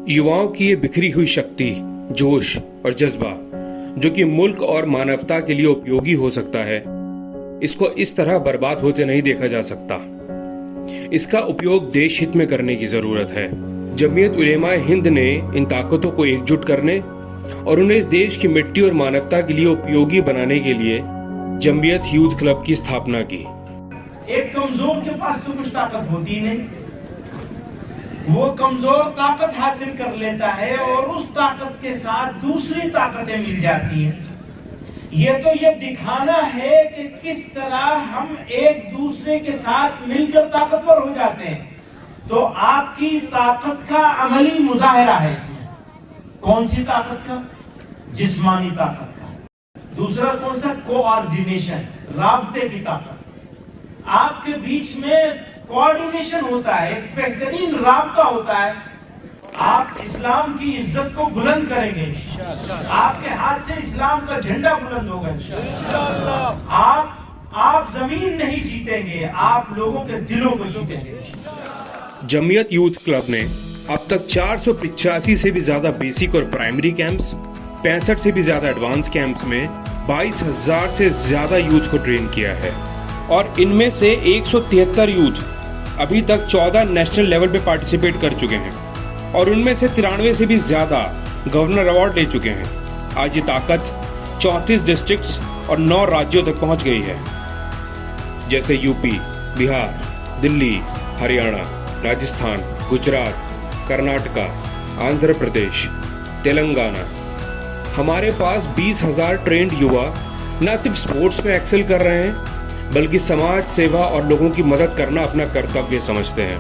युवाओं की ये बिखरी हुई शक्ति, जोश और जज्बा जो कि मुल्क और मानवता के लिए उपयोगी हो सकता है, इसको इस तरह बर्बाद होते नहीं देखा जा सकता। इसका उपयोग देश हित में करने की जरूरत है। जमीयत उलेमा हिंद ने इन ताकतों को एकजुट करने और उन्हें इस देश की मिट्टी और मानवता के लिए उपयोगी बनाने के लिए जमीयत यूथ क्लब की स्थापना की। एक कमजोर के पास तो कुछ ताकत होती नहीं, वो कमजोर ताकत हासिल कर लेता है और उस ताकत के साथ दूसरी ताकतें मिल जाती हैं। ये दिखाना है कि किस तरह हम एक दूसरे के साथ मिलकर ताकतवर हो जाते हैं। तो आपकी ताकत का अमली मुजाहिरा है इसमें। कौन सी ताकत का? जिस्मानी ताकत का। दूसरा कौन सा? कोऑर्डिनेशन, राब्ते की ताकत। आपके बीच में कोऑर्डिनेशन होता है, एक बेहतरीन राब्ता होता है। आप इस्लाम की इज्जत को बुलंद करेंगे इंशाअल्लाह। आपके हाथ से इस्लाम का झंडा बुलंद होगा इंशाअल्लाह। आप जमीन नहीं जीतेंगे, आप लोगों के दिलों को जीतेंगे। जमीयत यूथ क्लब ने अब तक 485 से भी ज्यादा बेसिक और प्राइमरी कैंप्स, 65 से भी ज्यादा एडवांस कैंप्स में 22,000 से ज्यादा यूथ को ट्रेन किया है और इनमें से 173 यूथ अभी तक 14 नेशनल लेवल पे पार्टिसिपेट कर चुके हैं और उनमें से 93 से भी ज्यादा गवर्नर अवार्ड ले चुके हैं। आज ये ताकत 34 डिस्ट्रिक्ट्स और 9 राज्यों तक पहुंच गई है, जैसे यूपी, बिहार, दिल्ली, हरियाणा, राजस्थान, गुजरात, कर्नाटका, आंध्र प्रदेश, तेलंगाना। हमारे पास 20,000 ट्रेंड युवा न सिर्फ स्पोर्ट्स में एक्सेल कर रहे हैं बल्कि समाज सेवा और लोगों की मदद करना अपना कर्तव्य समझते हैं।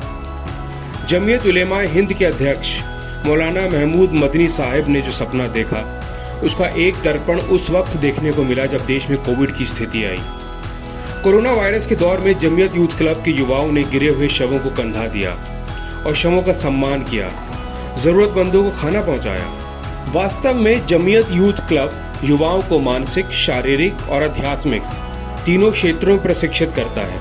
जमीयत उलेमा हिंद के अध्यक्ष मौलाना महमूद मदनी साहब ने जो सपना देखा, उसका एक दर्पण उस वक्त देखने को मिला जब देश में कोविड की स्थिति आई। कोरोना वायरस के दौर में जमीयत यूथ क्लब के युवाओं ने गिरे हुए शवों को कंधा दिया और शवों का सम्मान किया, जरूरतमंदों को खाना पहुंचाया। वास्तव में जमीयत यूथ क्लब युवाओं को मानसिक, शारीरिक और आध्यात्मिक तीनों क्षेत्रों में प्रशिक्षित करता है।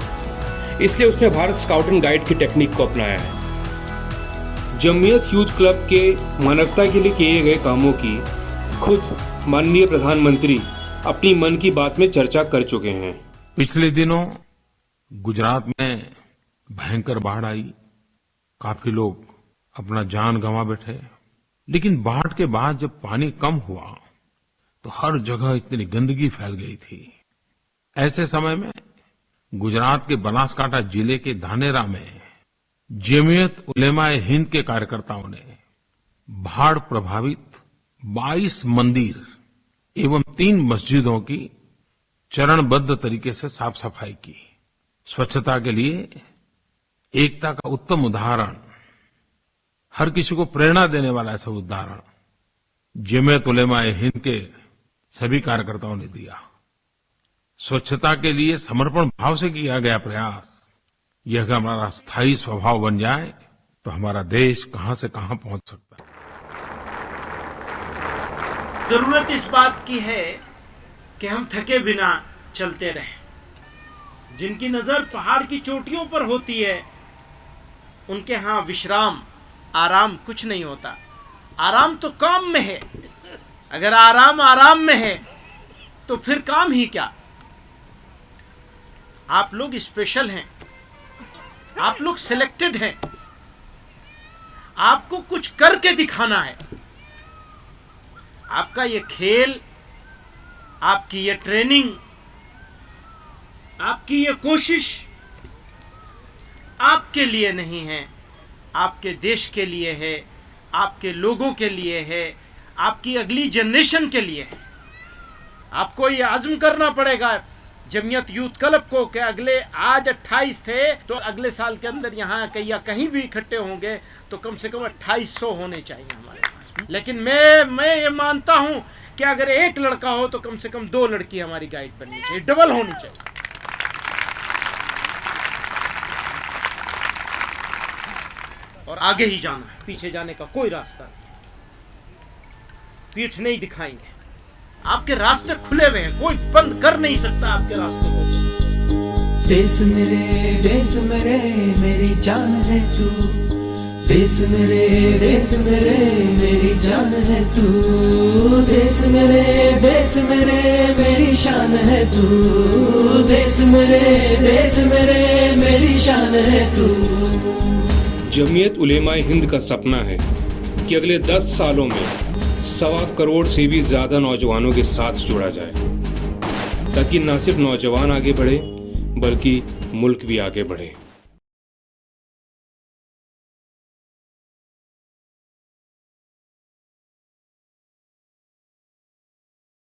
इसलिए उसने भारत स्काउट एंड गाइड की टेक्निक को अपनाया है। जमीयत यूथ क्लब के मानवता के लिए किए गए कामों की खुद माननीय प्रधानमंत्री अपनी मन की बात में चर्चा कर चुके हैं। पिछले दिनों गुजरात में भयंकर बाढ़ आई, काफी लोग अपना जान गंवा बैठे। लेकिन बाढ़ के बाद जब पानी कम हुआ तो हर जगह इतनी गंदगी फैल गई थी। ऐसे समय में गुजरात के बनासकांठा जिले के धानेरा में जमीयत उलेमा हिंद के कार्यकर्ताओं ने बाढ़ प्रभावित 22 मंदिर एवं 3 मस्जिदों की चरणबद्ध तरीके से साफ सफाई की। स्वच्छता के लिए एकता का उत्तम उदाहरण, हर किसी को प्रेरणा देने वाला ऐसा उदाहरण जमीयत उलेमा हिंद के सभी कार्यकर्ताओं ने दिया। स्वच्छता के लिए समर्पण भाव से किया गया प्रयास, यह अगर हमारा स्थायी स्वभाव बन जाए तो हमारा देश कहां से कहां पहुंच सकता है। जरूरत इस बात की है कि हम थके बिना चलते रहें। जिनकी नजर पहाड़ की चोटियों पर होती है, उनके यहां विश्राम, आराम कुछ नहीं होता। आराम तो काम में है। अगर आराम में है तो फिर काम ही क्या। आप लोग स्पेशल हैं, आप लोग सिलेक्टेड हैं। आपको कुछ करके दिखाना है। आपका ये खेल, आपकी ये ट्रेनिंग, आपकी ये कोशिश आपके लिए नहीं है, आपके देश के लिए है, आपके लोगों के लिए है, आपकी अगली जनरेशन के लिए है। आपको ये आज़म करना पड़ेगा जमीयत यूथ क्लब को कि अगले, आज 28 थे तो अगले साल के अंदर यहाँ कहीं भी इकट्ठे होंगे तो कम से कम 2800 होने चाहिए हमारे पास। लेकिन मैं ये मानता हूँ कि अगर एक लड़का हो तो कम से कम 2 लड़की हमारी गाइड बननी चाहिए, डबल होनी चाहिए। और आगे ही जाना है, पीछे जाने का कोई रास्ता नहीं। पीठ नहीं दिखाएंगे। आपके रास्ते खुले हुए हैं, कोई बंद कर नहीं सकता आपके रास्तों को। देश मेरे मेरी जान है तू, देश मेरे मेरी जान है तू, देश मेरे मेरी शान है तू, देश मेरे मेरी शान है तू। जमीयत उलेमाए हिंद का सपना है कि अगले 10 सालों में 1.25 करोड़ से भी ज्यादा नौजवानों के साथ जुड़ा जाए, ताकि न सिर्फ नौजवान आगे बढ़े बल्कि मुल्क भी आगे बढ़े।